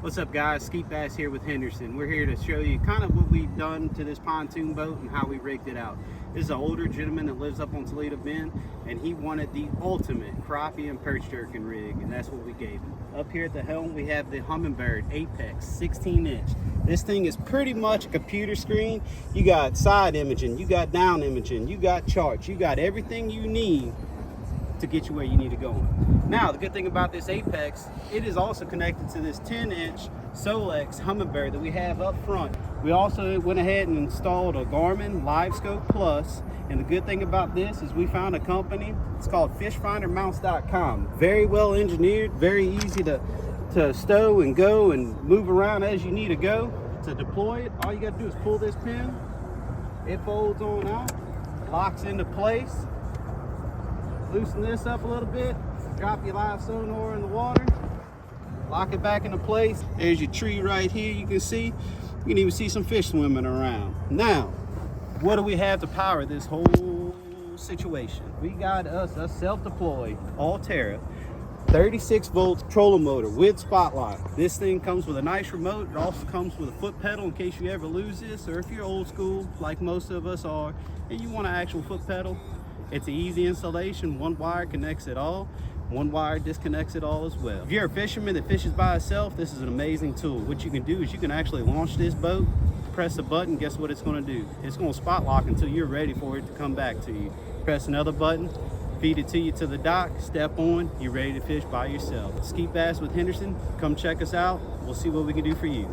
What's up, guys? Skeet Bass here with Henderson. We're here to show you kind of what we've done to this pontoon boat and how we rigged it out. This is an older gentleman that lives up on Toledo Bend, and he wanted the ultimate crappie and perch jerking rig, and that's what we gave him. Up here at the helm, we have the Humminbird Apex 16-inch. This thing is pretty much a computer screen. You got side imaging, you got down imaging, you got charts, you got everything you need to get you where you need to go. Now, the good thing about this Apex, it is also connected to this 10-inch Solex Humminbird that we have up front. We also went ahead and installed a Garmin LiveScope Plus, and the good thing about this is we found a company, it's called fishfindermounts.com. Very well engineered, very easy to stow and go and move around as you need to go. To deploy it, all you got to do is pull this pin, it folds on out, locks into place. Loosen this up a little bit, drop your live sonar in the water, lock it back into place. There's your tree right here, you can see. You can even see some fish swimming around. Now, what do we have to power this whole situation? We got us a self-deployed Altera 36 volt trolling motor with spotlight. This thing comes with a nice remote. It also comes with a foot pedal in case you ever lose this, or if you're old school like most of us are and you want an actual foot pedal. It's an easy installation. One wire connects it all. One wire disconnects it all as well. If you're a fisherman that fishes by itself, this is an amazing tool. What you can do is you can actually launch this boat, press a button, guess what it's going to do? It's going to spot lock until you're ready for it to come back to you. Press another button, feed it to you to the dock, step on, you're ready to fish by yourself. Skeet Bass with Henderson, come check us out. We'll see what we can do for you.